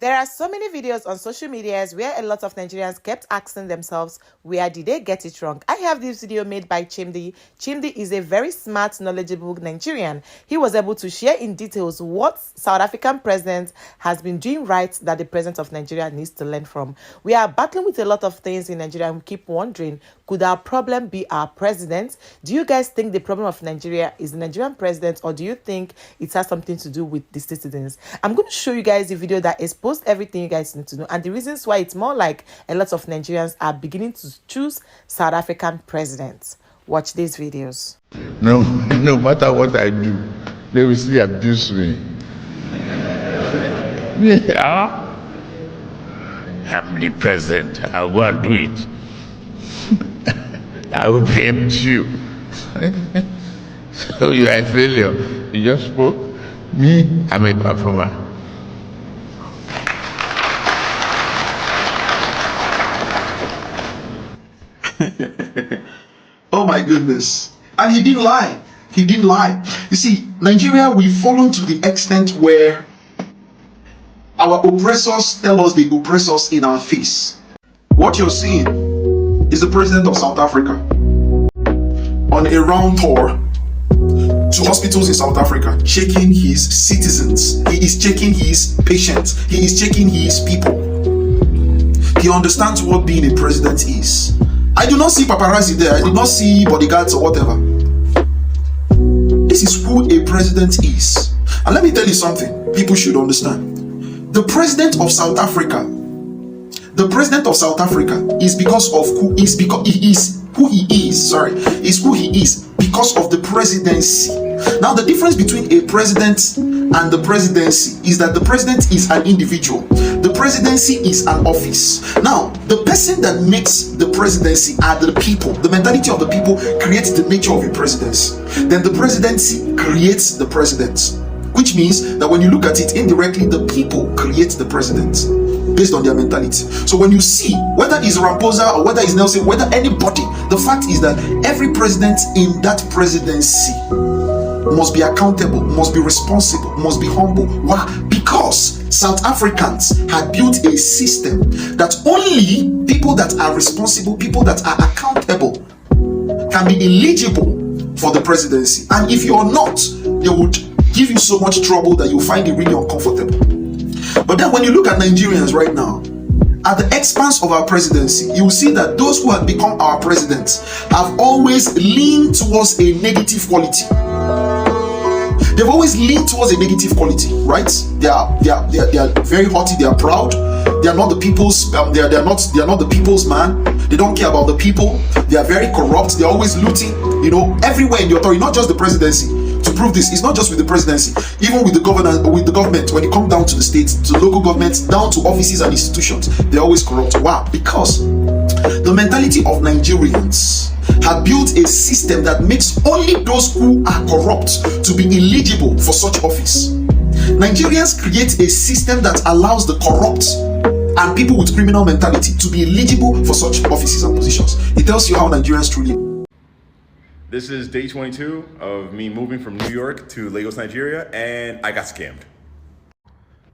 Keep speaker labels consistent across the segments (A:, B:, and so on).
A: There are so many videos on social medias where a lot of Nigerians kept asking themselves, where did they get it wrong? I have this video made by Chimdi. Chimdi is a very smart, knowledgeable Nigerian. He was able to share in details what South African president has been doing right that the president of Nigeria needs to learn from. We are battling with a lot of things in Nigeria and we keep wondering, could our problem be our president? Do you guys think the problem of Nigeria is the Nigerian president, or do you think it has something to do with the citizens? I'm going to show you guys a video that exposes everything you guys need to know and the reasons why it's more like a lot of Nigerians are beginning to choose South African presidents. Watch these videos.
B: No matter what I do, they will still abuse me. Yeah. I'm the president. I will go and do it. I will preempt you. So you are a failure. You just spoke. Me, I'm a performer.
C: Oh my goodness. And he didn't lie. He didn't lie. You see, Nigeria, we've fallen to the extent where our oppressors tell us they oppress us in our face. What you're seeing is the president of South Africa on a round tour to hospitals in South Africa, checking his citizens. He is checking his patients. He is checking his people. He understands what being a president is. I do not see paparazzi there. I did not see bodyguards or whatever. This is who a president is. And let me tell you something people should understand. The president of South Africa, is because of who is, because he is who he is, is who he is because of the presidency. Now, the difference between a president and the presidency is that the president is an individual. The presidency is an office. Now, the person that makes the presidency are the people. The mentality of the people creates the nature of a presidency. Then the presidency creates the president, which means that when you look at it indirectly, the people create the president based on their mentality. So when you see whether it's Ramaphosa or whether it's Nelson, whether anybody, the fact is that every president in that presidency must be accountable, must be responsible, must be humble. Why? Because South Africans had built a system that only people that are responsible, people that are accountable, can be eligible for the presidency. And if you're not, they would give you so much trouble that you find it really uncomfortable. But then when you look at Nigerians right now, at the expanse of our presidency, you will see that those who have become our presidents have always leaned towards a negative quality. They've always leaned towards a negative quality, right? They are very haughty. They are proud. They are not the people's. They are not the people's man. They don't care about the people. They are very corrupt. They are always looting. You know, everywhere in the authority, not just the presidency. To prove this, it's not just with the presidency, even with the government. When it comes down to the states, to local governments, down to offices and institutions, they're always corrupt. Why? Because the mentality of Nigerians have built a system that makes only those who are corrupt to be eligible for such office. Nigerians create a system that allows the corrupt and people with criminal mentality to be eligible for such offices and positions. It tells you how Nigerians truly.
D: This is day 22 of me moving from New York to Lagos, Nigeria, and I got scammed.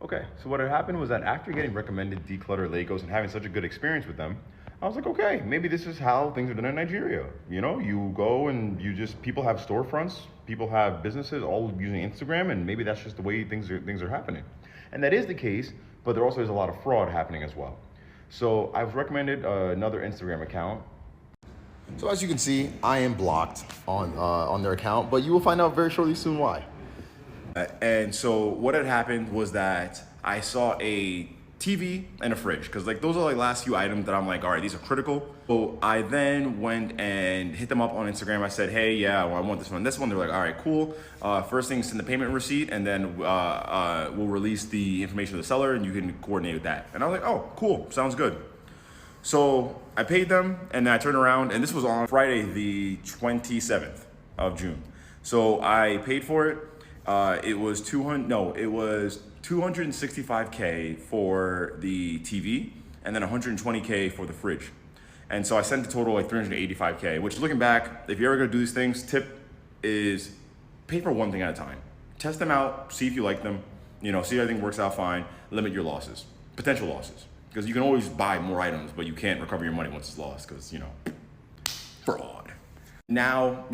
D: Okay, so what had happened was that after getting recommended Declutter Lagos and having such a good experience with them, I was like, okay, maybe this is how things are done in Nigeria. You know, you go and people have storefronts, people have businesses all using Instagram, and maybe that's just the way things are happening. And that is the case, but there also is a lot of fraud happening as well. So I was recommended another Instagram account.
E: So as you can see, I am blocked on their account, but you will find out very shortly soon why.
D: And so what had happened was that I saw a TV and a fridge, because like those are like last few items that I'm like, all right, these are critical. So I then went and hit them up on Instagram. I said, hey, yeah, well, I want this one. This one, they're like, all right, cool. First thing, send the payment receipt, and then we'll release the information of the seller, and you can coordinate with that. And I was like, oh, cool, sounds good. So I paid them, and then I turned around, and this was on Friday, the 27th of June. So I paid for it. It was $265K for the TV, and then $120K for the fridge. And so I sent a total like $385K, which looking back, if you're ever gonna do these things, tip is pay for one thing at a time. Test them out, see if you like them, you know, see if everything works out fine, limit your losses. potential losses. Because you can always buy more items, but you can't recover your money once it's lost because, fraud. Now,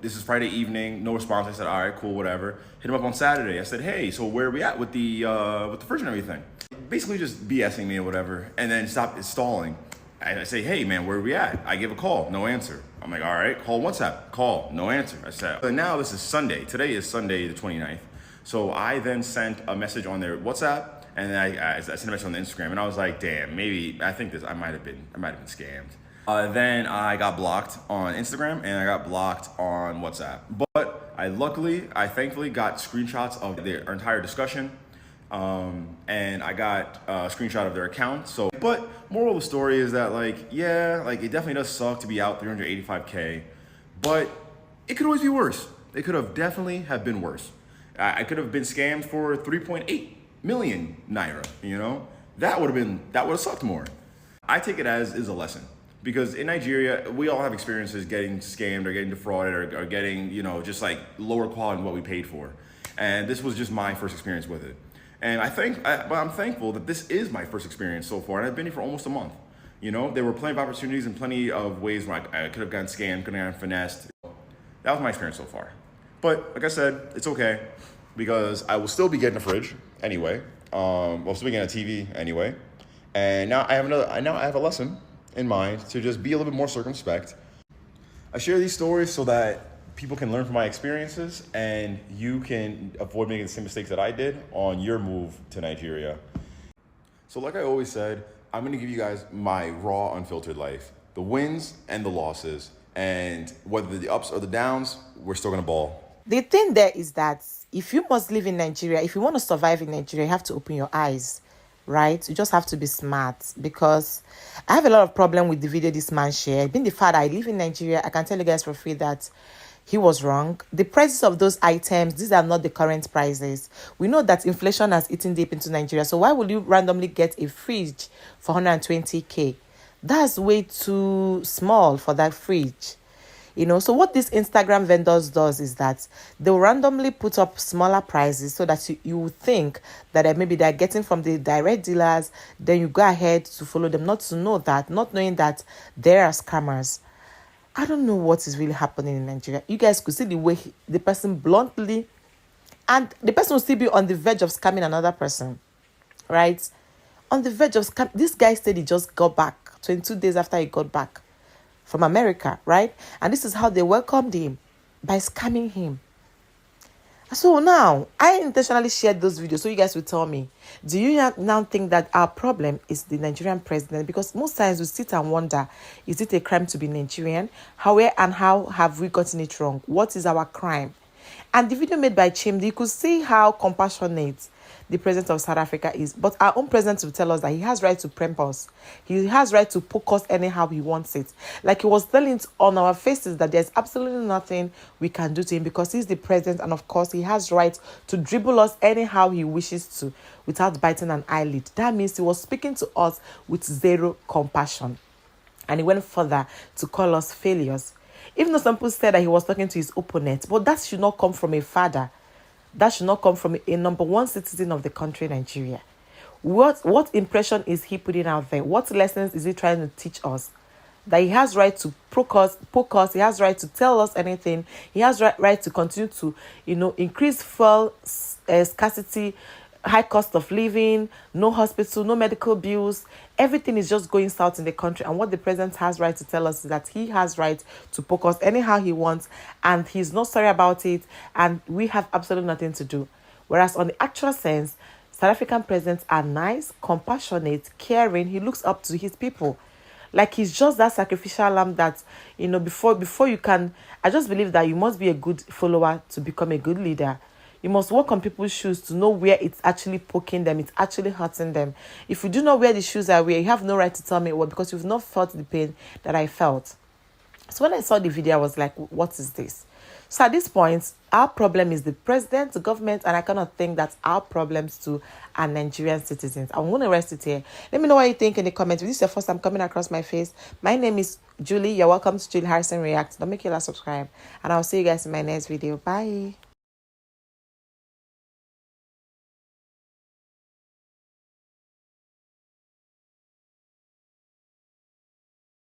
D: this is Friday evening, no response. I said, all right, cool, whatever. Hit him up on Saturday. I said, hey, so where are we at with the fridge and everything? Basically just BSing me or whatever, and then stop stalling. I say, hey man, where are we at? I give a call, no answer. I'm like, all right, call WhatsApp, call, no answer. I said, but now this is Sunday. Today is Sunday the 29th. So I then sent a message on their WhatsApp, and then I sent a message on the Instagram, and I was like, damn, maybe, I might have been scammed. Then I got blocked on Instagram, and I got blocked on WhatsApp. But I thankfully got screenshots of their entire discussion. And I got a screenshot of their account. But moral of the story is that it definitely does suck to be out 385K, but it could always be worse. It could have definitely have been worse. I could have been scammed for 3.8 million naira, that would have sucked more. I take it as is a lesson. Because in Nigeria, we all have experiences getting scammed or getting defrauded or getting, just lower quality than what we paid for. And this was just my first experience with it. And I'm thankful that this is my first experience so far, and I've been here for almost a month. There were plenty of opportunities and plenty of ways where I could have gotten scammed, could have gotten finessed. That was my experience so far. But like I said, it's okay because I will still be getting a fridge anyway. I'll still be getting a TV anyway. And now I have a lesson in mind to just be a little bit more circumspect. I share these stories so that people can learn from my experiences and you can avoid making the same mistakes that I did on your move to Nigeria. So like I always said, I'm gonna give you guys my raw, unfiltered life, the wins and the losses, and whether the ups or the downs, we're still gonna ball.
A: The thing there is that if you must live in Nigeria, if you want to survive in Nigeria, you have to open your eyes, right? You just have to be smart, because I have a lot of problem with the video this man shared. Being the fact that I live in Nigeria, I can tell you guys for free that he was wrong. The prices of those items, these are not the current prices. We know that inflation has eaten deep into Nigeria. So why would you randomly get a fridge for 120K? That's way too small for that fridge. So what these Instagram vendors does is that they'll randomly put up smaller prices so that you would think that maybe they're getting from the direct dealers. Then you go ahead to follow them, not knowing that there are scammers. I don't know what is really happening in Nigeria. You guys could see the way the person bluntly, and the person will still be on the verge of scamming another person, right? On the verge of scam. This guy said he just got back 22 days after he got back from America, right? And this is how they welcomed him, by scamming him. So now, I intentionally shared those videos so you guys will tell me, do you now think that our problem is the Nigerian president? Because most times we sit and wonder, is it a crime to be Nigerian? How have we gotten it wrong? What is our crime? And the video made by Chimdi, you could see how compassionate the president of South Africa is. But our own president will tell us that he has right to prank us. He has right to poke us anyhow he wants it. Like he was telling it on our faces that there's absolutely nothing we can do to him because he's the president, and of course he has right to dribble us anyhow he wishes to without biting an eyelid. That means he was speaking to us with zero compassion. And he went further to call us failures. Even though some people said that he was talking to his opponent, but that should not come from a father. That should not come from a number one citizen of the country, Nigeria. What impression is he putting out there? What lessons is he trying to teach us? That he has right to poke us, he has right to tell us anything. He has right to continue to, increase fuel scarcity, high cost of living, no hospital, no medical bills. Everything is just going south in the country. And what the president has right to tell us is that he has right to poke us anyhow he wants, and he's not sorry about it, and we have absolutely nothing to do. Whereas on the actual sense, South African presidents are nice, compassionate, caring. He looks up to his people. Like he's just that sacrificial lamb that, before you can, I just believe that you must be a good follower to become a good leader. You must walk on people's shoes to know where it's actually poking them, it's actually hurting them. If you do not wear the shoes I wear, you have no right to tell me what, because you've not felt the pain that I felt. So when I saw the video, I was like, what is this? So at this point, our problem is the president, the government, and I cannot think that our problems too are Nigerian citizens. I'm going to rest it here. Let me know what you think in the comments. If this is your first time coming across my face, my name is Julie. You're welcome to Julie Harrison React. Don't make you subscribe. And I'll see you guys in my next video. Bye.